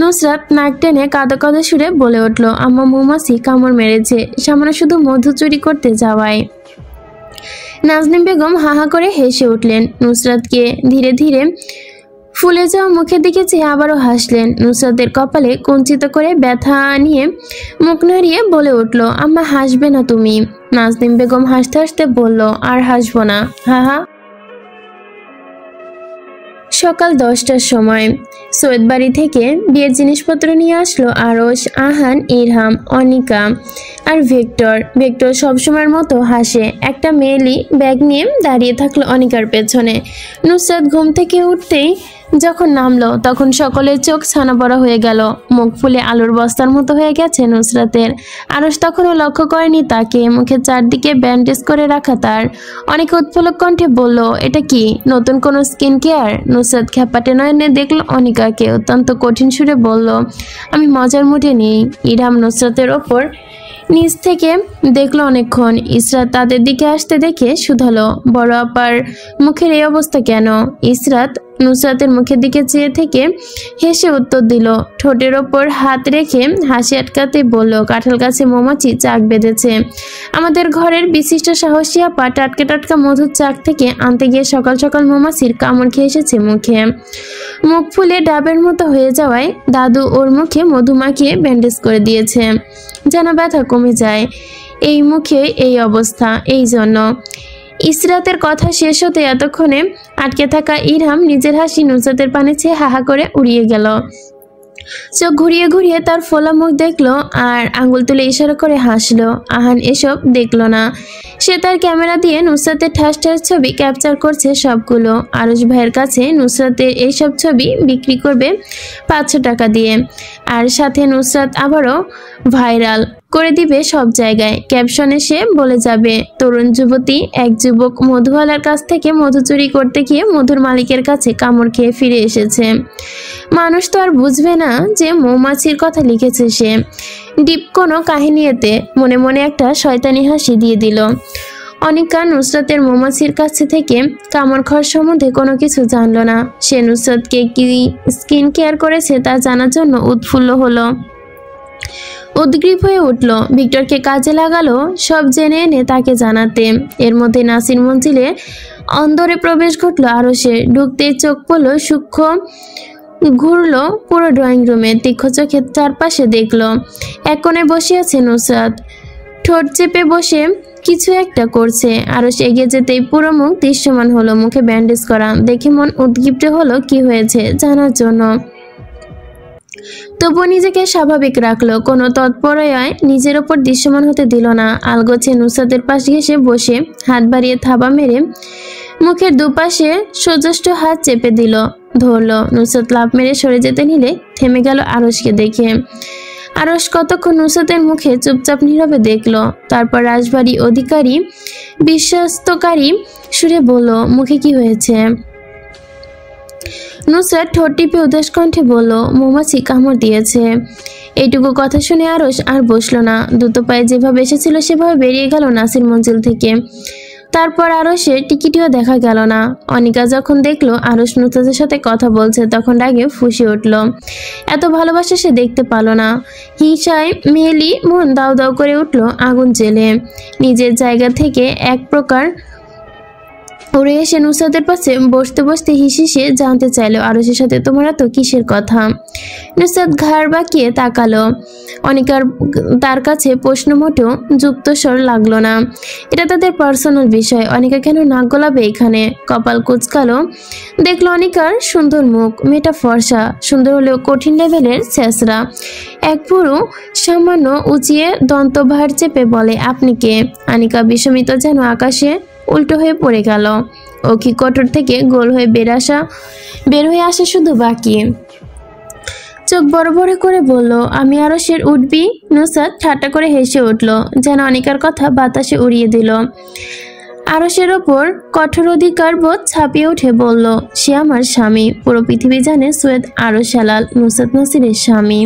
নুসরাত নাক টেনে কাঁদো কাঁদো সুরে বলে উঠল, আম্মা মৌমাছি কামড় মেরেছে, সামান্য শুধু মধু চুরি করতে যাওয়ায়। নাজনীন বেগম হাহা করে হেসে উঠলেন। নুসরাতকে ধীরে ধীরে ফুলে যাওয়া মুখের দিকে চেয়ে আবারও হাসলেন। নুসরাতের কপালে কুঞ্চিত করে ব্যথা নিয়ে মুখ নাড়িয়ে বলে উঠল, আম্মা হাসবে না তুমি? নাজনীন বেগম হাসতে হাসতে বলল, আর হাসবো না, হাহা। সকাল 10টার সময় সৈয়দ বাড়ি থেকে বিয়ের জিনিসপত্র নিয়ে আসলো আরশ, আহান, ইরহাম, অনিকা আর ভিক্টর সবসময়ের মতো হাসে। একটা মেয়েলি ব্যাগ নিয়ে দাঁড়িয়ে থাকলো অনিকার পেছনে। নুসরাত ঘুম থেকে উঠতেই যখন নামলো তখন সকলের চোখ ছানা বড়া হয়ে গেল। মুখ ফুলে আলুর বস্তার মতো হয়ে গেছে নুসরাতের। আরশ তখনও লক্ষ্য করেনি তাকে। মুখের চারদিকে ব্যান্ডেজ করে রাখা তার। অনেক উৎফুল্ল কণ্ঠে বলল, এটা কি নতুন কোনো স্কিন কেয়ার? নুসরাত খ্যাপাটে নয়নে দেখলো অনিকাকে। অত্যন্ত কঠিন সুরে বলল, আমি মজার মুডে নেই। ইরহাম নুসরাতের ওপর নিচ থেকে দেখলো অনেকক্ষণ। ইসরাত তাদের দিকে আসতে দেখে শুধালো, বড় আপার মুখের এই অবস্থা কেন? ইসরাত নুসরাতের মুখের দিকে চেয়ে থেকে হেসে উত্তর দিল, ঠোঁটের ওপর হাত রেখে হাসি আটকাতে বলল, কাঁঠাল গাছে মৌমাছি চাক বেঁধেছে। আমাদের ঘরের বিশিষ্ট সাহসী আপা টাটকা টাটকা মধুর চাক থেকে আনতে গিয়ে সকাল সকাল মৌমাছির কামড় খেয়ে এসেছে মুখে। মুখ ফুলে ডাবের মতো হয়ে যাওয়ায় দাদু ওর মুখে মধু মাখিয়ে ব্যান্ডেজ করে দিয়েছে, যেন ব্যথা কমে যায়। এই মুখে এই অবস্থা এই জন্য। ইসরাতের কথা শেষ হতে এতক্ষণে আটকে থাকা ইরহাম নিজের হাসি নুসরাতের পানে চেয়ে হাহা করে উড়িয়ে গেল। চোখ ঘুরিয়ে ঘুরিয়ে তার ফোলা মুখ দেখলো আর আঙ্গুল তুলে ইশারা করে হাসলো। আহান এসব দেখলো না। সে তার ক্যামেরা দিয়ে নুসরাতের ঠাস ঠাস ছবি ক্যাপচার করছে সবগুলো। আরশ ভাইয়ের কাছে নুসরাতের এইসব ছবি বিক্রি করবে 500 টাকা দিয়ে। আর সাথে নুসরাত আবারও ভাইরাল করে দিবে সব জায়গায়। ক্যাপশনে সে বলে যাবে, তরুণ যুবতী এক যুবক মধুওয়ালার কাছ থেকে মধু চুরি করতে গিয়ে মধুর মালিকের কাছে কামড় খেয়ে ফিরে এসেছে। মানুষ তো আর বুঝবে না যে মৌমাছির কথা লিখেছে সে। ডিপ কোনো কাহিনী এতে মনে মনে একটা শয়তানি হাসি দিয়ে দিল। অনিকা নুসরাতের মৌমাছির কাছে থেকে কামড় খাওয়ার সম্বন্ধে কোনো কিছু জানলো না। সে নুসরাতকে কি স্কিন কেয়ার করেছে তা জানার জন্য উৎফুল্ল হলো, উদ্গ্রীব হয়ে উঠল। ভিক্টরকে কাজে লাগালো সব জেনে এনে তাকে জানাতে। এর মধ্যে নাসির মঞ্জিলে অন্দরে প্রবেশ ঘটলো আরশের। ঢুকতেই চোখ পড়লো সূক্ষ্ম, ঘুরলো পুরো ড্রয়িং রুমে, তীক্ষ্ণ চোখে চারপাশে দেখলো। এক কোণে বসে আছে নুসরাত, ঠোঁট চেপে বসে কিছু একটা করছে। আরশ এগিয়ে যেতেই পুরো মুখ দৃশ্যমান হলো, মুখে ব্যান্ডেজ করা। দেখে মন উদ্দীপ্ত হলো কি হয়েছে জানার জন্য। তবুও নিজেকে স্বাভাবিক রাখলো, কোনো তৎপরতায় নিজের ওপর দৃশ্যমান হতে দিল না। আলগোছে নুসরাতের পাশ ঘেঁষে বসে হাত বাড়িয়ে থাবা মেরে মুখের দুপাশে সজষ্ট হাত চেপে দিল, ধরলো। নুসরাত লাফ মেরে সরে যেতে নিলে থেমে গেল আরশকে দেখে। আরশ কতক্ষণ নুসরাতের মুখে চুপচাপ নীরবে দেখলো, তারপর রাজবাড়ি অধিকারী বিশ্বস্তকারী সুরে বলল, মুখে কি হয়েছে? নুসরাত ঠোঁট টিপে উদাস কণ্ঠে বলল, মৌমাছি কামড় দিয়েছে। এইটুকু কথা শুনে আরশ আর বসলো না, দ্রুত পায়ে যেভাবে এসেছিল সেভাবে বেরিয়ে গেল নাসির মঞ্জিল থেকে। তারপর আরশের টিকিটিও দেখা গেল না। অনিকা যখন দেখলো আরশ নুসরাতের সাথে কথা বলছে তখন রাগে ফুঁসে উঠল। এত ভালোবাসা সে দেখতে পালো না। হিংসায় মেয়েলি মন দাউ দাউ করে উঠল আগুন জ্বেলে। নিজের জায়গা থেকে এক প্রকার উড়ে এসে নুসরাতের পাশে বসতে বসতে হিসিসে জানতে চাইলো, আরশের সাথে তোমার এত কিসের কথা? নুসরাত ঘাড় বাঁকিয়ে তাকালো। অনিকার তার কাছে প্রশ্ন মোটেও যুক্তস্বর লাগলো না। এটা তাদের পার্সোনাল বিষয়। অনিকা কেন নাক গলাবে এখানে? কপাল কুঁচকালো, দেখলো অনিকার সুন্দর মুখ। মেয়েটা ফর্সা, সুন্দর হলেও কঠিন লেভেলের ছেঁচড়া। এক পুরো সামান্য উঁচিয়ে দন্তভার চেপে বলে, আপনি কে? অনিকা বিস্মিত যেন আকাশে উল্টো হয়ে পড়ে গেল। অকি কঠোর থেকে গোল হয়ে বের হয়ে আসা শুধু বাকি। চোখ বড় বড় করে বলল, আমি আরশের উঠবি? নুসরাত ঠাট্টা করে হেসে উঠল, যেন অনিকার কথা বাতাসে উড়িয়ে দিল। আরশের ওপর কঠোর অধিকার বোধ ছাপিয়ে উঠে বলল, সে আমার স্বামী। পুরো পৃথিবী জানে সৈয়দ আরশ হেলাল নুসরাত নাসিরের স্বামী।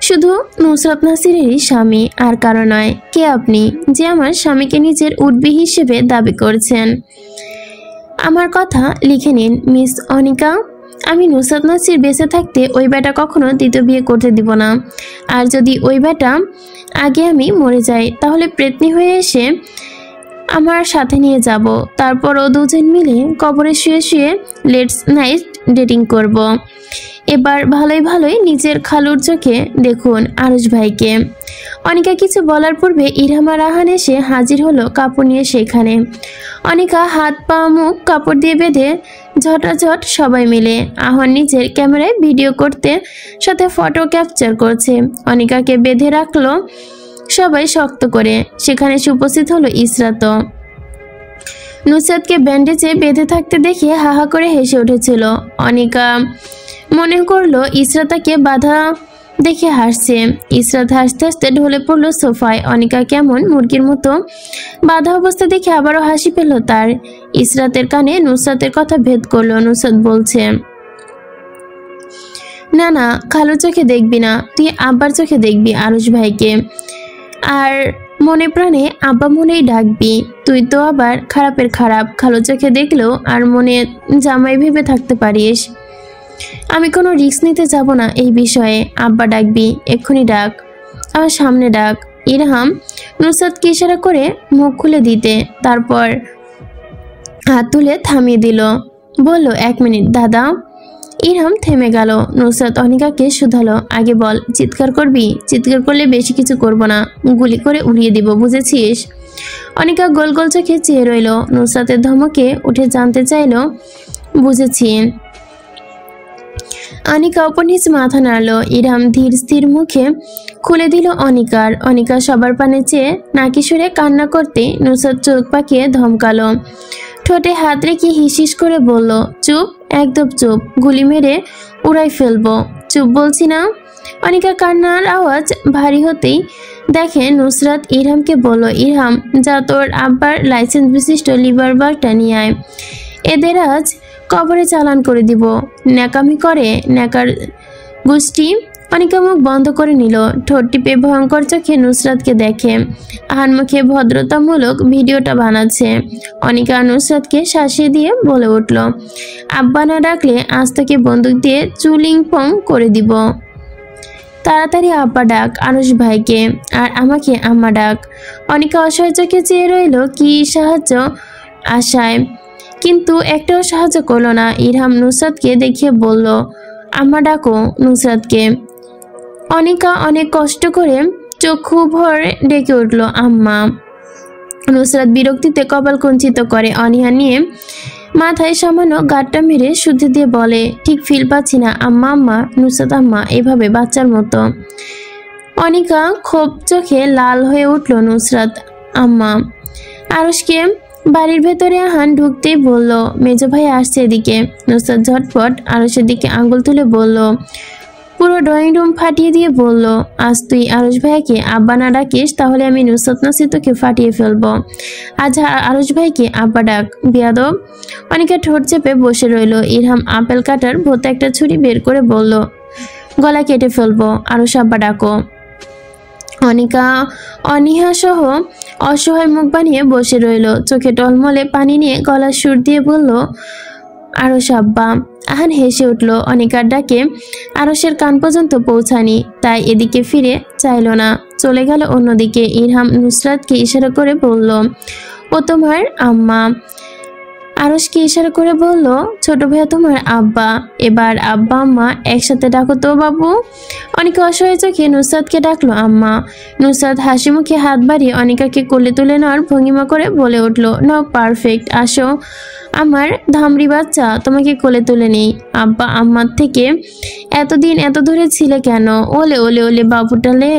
শুধু নুসরাত নাসিরেরই স্বামী, আর কারো নয়। কে আপনি যে আমার স্বামীকে নিজের উঠবি হিসেবে দাবি করছেন? আমার কথা লিখে নিন মিস অনিকা। আমি নুসরাত নাসির বেঁচে থাকতে ওই বেটা কখনো দ্বিতীয় বিয়ে করতে দিব না। আর যদি ওই বেটা আগে আমি মরে যাই তাহলে প্রেতনি হয়ে এসে আমার সাথে নিয়ে যাব। তারপর ও দুজন মিলে কবরে শুয়ে শুয়ে লেটস নাইট ডেটিং করব। এবার ভালোই নিজের খালুর চোখে দেখুন আরশ ভাইকে। অনিকা কিছু বলার পূর্বে ইরহাম আর রাহান এসে হাজির হলো কাপড় নিয়ে সেখানে। অনিকা হাত পা মুখ কাপড় দিয়ে বেঁধে ঝটাঝট সবাই মিলে। আহান নিজের ক্যামেরায় ভিডিও করতে সাথে ফটো ক্যাপচার করছে। অনিকাকে বেঁধে রাখলো সবাই শক্ত করে। সেখানে উপস্থিত হলো ইসরাত। নুসরাতকে ব্যান্ডেজে বেঁধে থাকতে দেখে হাহা করে হেসে উঠেছিল। অনিকা মনে করলো ইসরাত তাকে বাধা দেখে হাসছে। ইসরাত হাসতে হাসতে ঢলে পড়লো সোফায়। অনিকা কেমন মুরগির মতো বাধা অবস্থা দেখে আবারও হাসি পেল তার। ইসরাতের কানে নুসরাতের কথা ভেদ করলো। নুসরাত বলছে, না না, খালুর চোখে দেখবি না, তুই আব্বার চোখে দেখবি আরশ ভাইকে। আর মনে প্রাণে আব্বা মনেই ডাকবি। তুই তো আবার খারাপের খারাপ, খালু চোখে দেখলেও আর মনে জামাই ভেবে থাকতে পারিস। আমি কোনো রিস্ক নিতে যাব না এই বিষয়ে। আব্বা ডাকবি, এক্ষুনি ডাক, আমার সামনে ডাক। ইরহাম নুসরাতকে ইশারা করে মুখ খুলে দিতে, তারপর হাত তুলে থামিয়ে দিল। বলল, 1 মিনিট দাদা। ইরহাম থেমে গেল। নুসরাত অনিকাকে শুধালো, আগে বল, চিৎকার করবি? চিৎকার করলে বেশি কিছু করব না, গুলি করে উড়িয়ে দিব, বুঝেছিস? অনিকা গোল গোল চোখে চেয়ে রইল। নুসরাতের ধমকে উঠে জানতে চাইল, বুঝেছি। অনিকা উপর নিচে মাথা নাড়লো। ইরহাম ধীর স্থির মুখে খুলে দিল অনিকার। অনিকা সবার পানে চেয়ে নাকি সুরে কান্না করতে নুসরাত চোখ পাকিয়ে ধমকালো। ঠোঁটে হাত রেখে হিসিস করে বলল, চুপ, একদম চুপ, গুলি মেরে উড়াই ফেলবো। চুপ বলছি না। অনিকা কান্নার আওয়াজ ভারী হতেই দেখে নুসরাত ইরহামকে বলল, ইরহাম যা তোর আব্বার লাইসেন্স বিশিষ্ট লিভার বারটা নিয়ে আয়, এদের আজ কবরে চালান করে দিব। ন্যাকামি করে ন্যাকার গোষ্ঠী। অনিকা মুখ বন্ধ করে নিল। ঠোঁট টিপে ভয়ঙ্কর চোখে নুসরাতকে দেখে। আহান মুখে ভদ্রতামূলক ভিডিওটা বানাচ্ছে। অনিকা নুসরাতকে শাসিয়ে দিয়ে বলে উঠল, আব্বা না ডাকলে আজ তোকে বন্দুক দিয়ে চুলিং পং করে দিব। তাড়াতাড়ি আব্বা ডাক আরশ ভাইকে, আর আমাকে আম্মা ডাক। অনিকা অসহায় চোখে চেয়ে রইল কি সাহায্য আশায়, কিন্তু একটাও সাহায্য করলো না। ইরহাম নুসরাতকে দেখিয়ে বলল, আম্মা ডাকো নুসরাতকে। অনিকা অনেক কষ্ট করে চক্ষু ভরে ডেকে উঠল, আম্মা। নুসরাত বিরক্তিতে কপাল কুঞ্চিত করে অনীহা নিয়ে মাথায় সামান্য গাঁটটা মেরে শুদ্ধি দিয়ে বলে, ঠিক ফিল পাচ্ছি না আম্মা। আম্মা, নুসরাত আম্মা এভাবে বাচ্চার মতো। অনিকা ক্ষোভ চোখে লাল হয়ে উঠল। নুসরাত আম্মা। আরশকে বাড়ির ভেতরে আহান ঢুকতেই বলল, মেজো ভাই আসছে এদিকে। নুসরাত ঝটপট আরশের দিকে আঙ্গুল তুলে বলল, পুরো ড্রয়িং রুম ফাটিয়ে দিয়ে বলল, আজ তুই আরশ ভাইকে আব্বা না ডাকিস তাহলে আমি নুসরাত নাসি তোকে ফাটিয়ে ফেলবো। আজ আরশ ভাইকে আব্বা ডাক, বিয়াদব। অনিকা ঠোঁট চেপে বসে রইল। ইরহাম আপেল কাটার ভোতে একটা ছুরি বের করে বলল, গলা কেটে ফেলবো, আরশ আব্বা ডাকো। অনিকা অনীহা সহ অসহায় মুখ বানিয়ে বসে রইল। চোখে টলমলে পানি নিয়ে গলার সুর দিয়ে বলল, আরশ আব্বা। আহান হেসে উঠল। অনিকার ডাকে আরশের কান পর্যন্ত পৌঁছানি, তাই এদিকে ফিরে চাইল না, চলে গেল অন্যদিকে। ইরহাম নুসরাতকে ইশারা করে বলল, ও তোমার আম্মা। আরশকে ইশারা করে বলল, ছোট ভাইয়া তোমার আব্বা। এবার আব্বা আম্মা একসাথে ডাকো তো বাবু। অনিকা অসহায় চোখে নুসরাতকে ডাকলো আম্মা। নুসরাত হাসি মুখে হাত বাড়িয়ে অনিকাকে কোলে তুলে নেওয়ার ভঙ্গিমা করে বলে উঠল, নাও পারফেক্ট, আসো আমার ধামড়ি বাচ্চা, তোমাকে কোলে তুলে নেই। আব্বা আম্মার থেকে এতদিন এত দূরে ছিলে কেন? ওলে ওলে ওলে বাবুটালে।